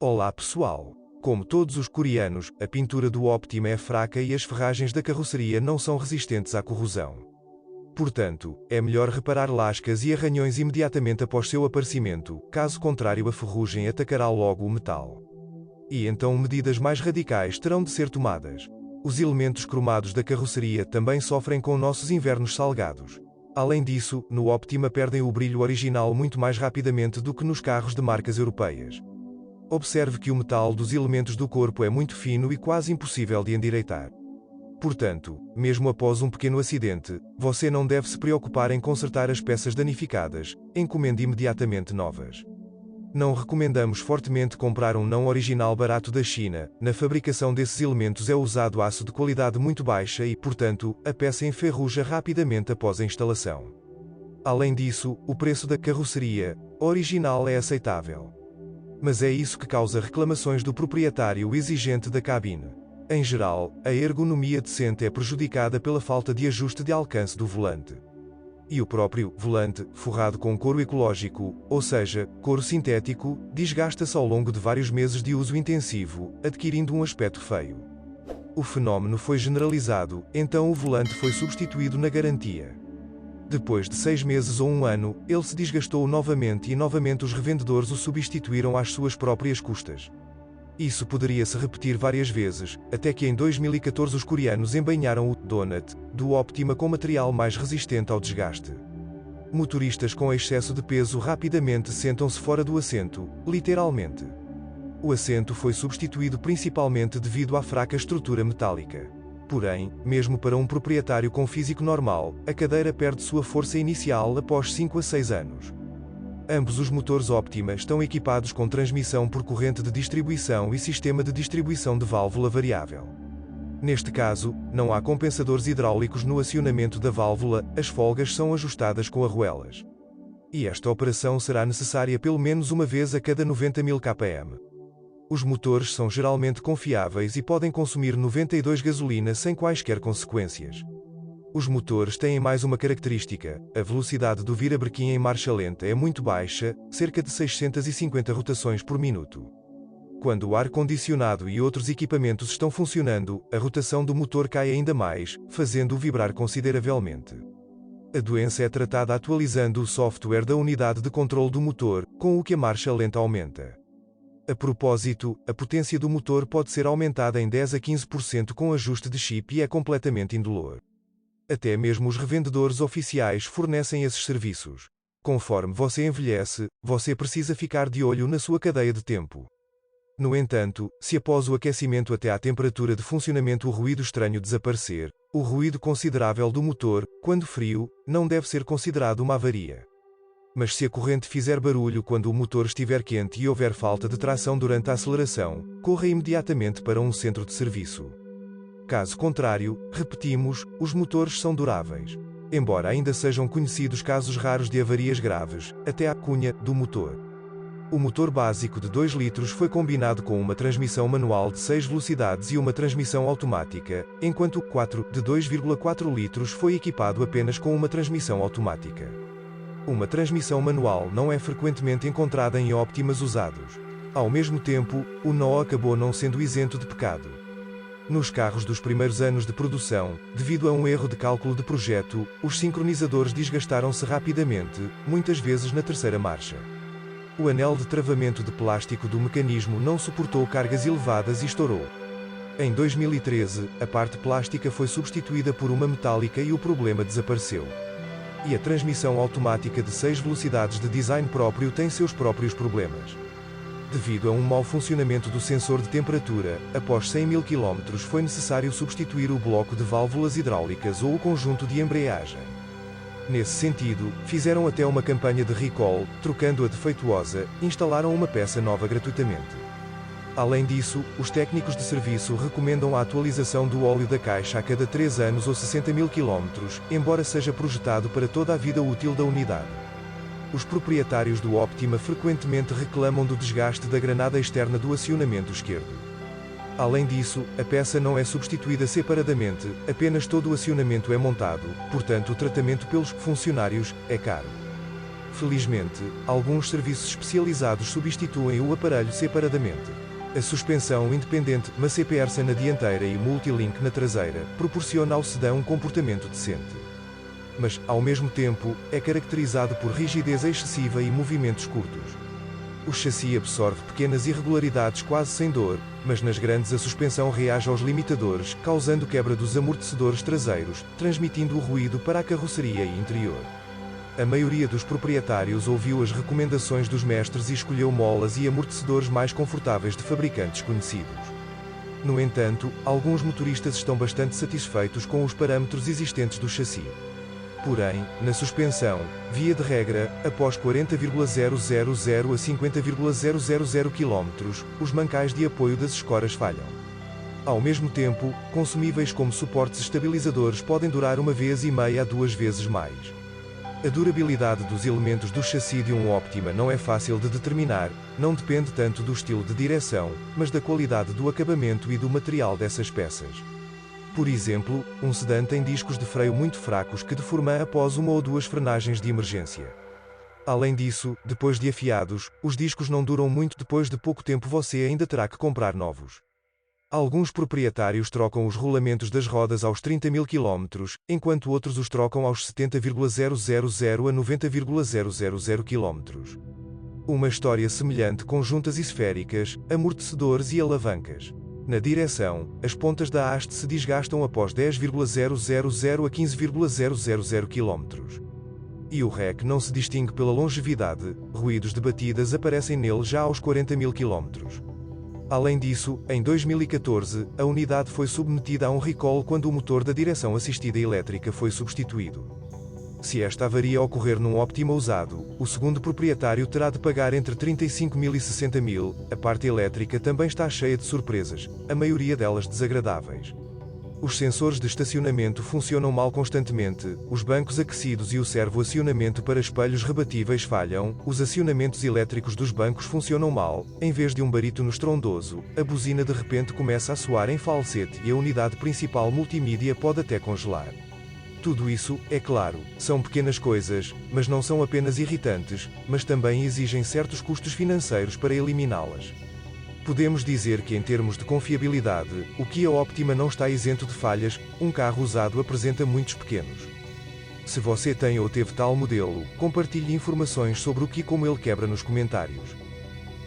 Olá pessoal! Como todos os coreanos, a pintura do Optima é fraca e as ferragens da carroceria não são resistentes à corrosão. Portanto, é melhor reparar lascas e arranhões imediatamente após seu aparecimento, caso contrário a ferrugem atacará logo o metal. E então medidas mais radicais terão de ser tomadas. Os elementos cromados da carroceria também sofrem com nossos invernos salgados. Além disso, no Optima perdem o brilho original muito mais rapidamente do que nos carros de marcas europeias. Observe que o metal dos elementos do corpo é muito fino e quase impossível de endireitar. Portanto, mesmo após um pequeno acidente, você não deve se preocupar em consertar as peças danificadas, encomende imediatamente novas. Não recomendamos fortemente comprar um não original barato da China. Na fabricação desses elementos é usado aço de qualidade muito baixa e, portanto, a peça enferruja rapidamente após a instalação. Além disso, o preço da carroceria original é aceitável. Mas é isso que causa reclamações do proprietário exigente da cabine. Em geral, a ergonomia decente é prejudicada pela falta de ajuste de alcance do volante. E o próprio volante, forrado com couro ecológico, ou seja, couro sintético, desgasta-se ao longo de vários meses de uso intensivo, adquirindo um aspecto feio. O fenómeno foi generalizado, então o volante foi substituído na garantia. Depois de 6 meses ou 1 ano, ele se desgastou novamente e novamente os revendedores o substituíram às suas próprias custas. Isso poderia se repetir várias vezes, até que em 2014 os coreanos embainharam o Donut do Optima com material mais resistente ao desgaste. Motoristas com excesso de peso rapidamente sentam-se fora do assento, literalmente. O assento foi substituído principalmente devido à fraca estrutura metálica. Porém, mesmo para um proprietário com físico normal, a cadeira perde sua força inicial após 5 a 6 anos. Ambos os motores Optima estão equipados com transmissão por corrente de distribuição e sistema de distribuição de válvula variável. Neste caso, não há compensadores hidráulicos no acionamento da válvula, as folgas são ajustadas com arruelas. E esta operação será necessária pelo menos uma vez a cada 90.000 km. Os motores são geralmente confiáveis e podem consumir 92 gasolina sem quaisquer consequências. Os motores têm mais uma característica: a velocidade do virabrequim em marcha lenta é muito baixa, cerca de 650 rotações por minuto. Quando o ar-condicionado e outros equipamentos estão funcionando, a rotação do motor cai ainda mais, fazendo-o vibrar consideravelmente. A doença é tratada atualizando o software da unidade de controle do motor, com o que a marcha lenta aumenta. A propósito, a potência do motor pode ser aumentada em 10 a 15% com ajuste de chip e é completamente indolor. Até mesmo os revendedores oficiais fornecem esses serviços. Conforme você envelhece, você precisa ficar de olho na sua cadeia de tempo. No entanto, se após o aquecimento até à temperatura de funcionamento o ruído estranho desaparecer, o ruído considerável do motor, quando frio, não deve ser considerado uma avaria. Mas se a corrente fizer barulho quando o motor estiver quente e houver falta de tração durante a aceleração, corra imediatamente para um centro de serviço. Caso contrário, repetimos, os motores são duráveis. Embora ainda sejam conhecidos casos raros de avarias graves, até a cunha do motor. O motor básico de 2 litros foi combinado com uma transmissão manual de 6 velocidades e uma transmissão automática, enquanto o 4 de 2,4 litros foi equipado apenas com uma transmissão automática. Uma transmissão manual não é frequentemente encontrada em Optimas usados. Ao mesmo tempo, o nó acabou não sendo isento de pecado. Nos carros dos primeiros anos de produção, devido a um erro de cálculo de projeto, os sincronizadores desgastaram-se rapidamente, muitas vezes na terceira marcha. O anel de travamento de plástico do mecanismo não suportou cargas elevadas e estourou. Em 2013, a parte plástica foi substituída por uma metálica e o problema desapareceu. E a transmissão automática de 6 velocidades de design próprio tem seus próprios problemas. Devido a um mau funcionamento do sensor de temperatura, após 100.000 km foi necessário substituir o bloco de válvulas hidráulicas ou o conjunto de embreagem. Nesse sentido, fizeram até uma campanha de recall, trocando a defeituosa, instalaram uma peça nova gratuitamente. Além disso, os técnicos de serviço recomendam a atualização do óleo da caixa a cada 3 anos ou 60.000 km, embora seja projetado para toda a vida útil da unidade. Os proprietários do Optima frequentemente reclamam do desgaste da granada externa do acionamento esquerdo. Além disso, a peça não é substituída separadamente, apenas todo o acionamento é montado, portanto o tratamento pelos funcionários é caro. Felizmente, alguns serviços especializados substituem o aparelho separadamente. A suspensão independente, Macepersa na dianteira e Multilink na traseira, proporciona ao sedã um comportamento decente. Mas, ao mesmo tempo, é caracterizado por rigidez excessiva e movimentos curtos. O chassi absorve pequenas irregularidades quase sem dor, mas nas grandes a suspensão reage aos limitadores, causando quebra dos amortecedores traseiros, transmitindo o ruído para a carroceria e interior. A maioria dos proprietários ouviu as recomendações dos mestres e escolheu molas e amortecedores mais confortáveis de fabricantes conhecidos. No entanto, alguns motoristas estão bastante satisfeitos com os parâmetros existentes do chassi. Porém, na suspensão, via de regra, após 40,000 a 50,000 km, os mancais de apoio das escoras falham. Ao mesmo tempo, consumíveis como suportes estabilizadores podem durar 1,5 a 2 vezes mais. A durabilidade dos elementos do chassi de um Optima não é fácil de determinar, não depende tanto do estilo de direção, mas da qualidade do acabamento e do material dessas peças. Por exemplo, um sedã tem discos de freio muito fracos que deformam após 1 ou 2 frenagens de emergência. Além disso, depois de afiados, os discos não duram muito, depois de pouco tempo você ainda terá que comprar novos. Alguns proprietários trocam os rolamentos das rodas aos 30.000 km, enquanto outros os trocam aos 70,000 a 90,000 km. Uma história semelhante com juntas esféricas, amortecedores e alavancas. Na direção, as pontas da haste se desgastam após 10,000 a 15,000 km. E o REC não se distingue pela longevidade, ruídos de batidas aparecem nele já aos 40.000 km. Além disso, em 2014, a unidade foi submetida a um recall quando o motor da direção assistida elétrica foi substituído. Se esta avaria ocorrer num Optima usado, o segundo proprietário terá de pagar entre 35.000 e 60.000. A parte elétrica também está cheia de surpresas, a maioria delas desagradáveis. Os sensores de estacionamento funcionam mal constantemente, os bancos aquecidos e o servo-acionamento para espelhos rebatíveis falham, os acionamentos elétricos dos bancos funcionam mal, em vez de um barítono estrondoso, a buzina de repente começa a soar em falsete e a unidade principal multimídia pode até congelar. Tudo isso, é claro, são pequenas coisas, mas não são apenas irritantes, mas também exigem certos custos financeiros para eliminá-las. Podemos dizer que em termos de confiabilidade, o Kia Optima não está isento de falhas, um carro usado apresenta muitos pequenos. Se você tem ou teve tal modelo, compartilhe informações sobre o que e como ele quebra nos comentários.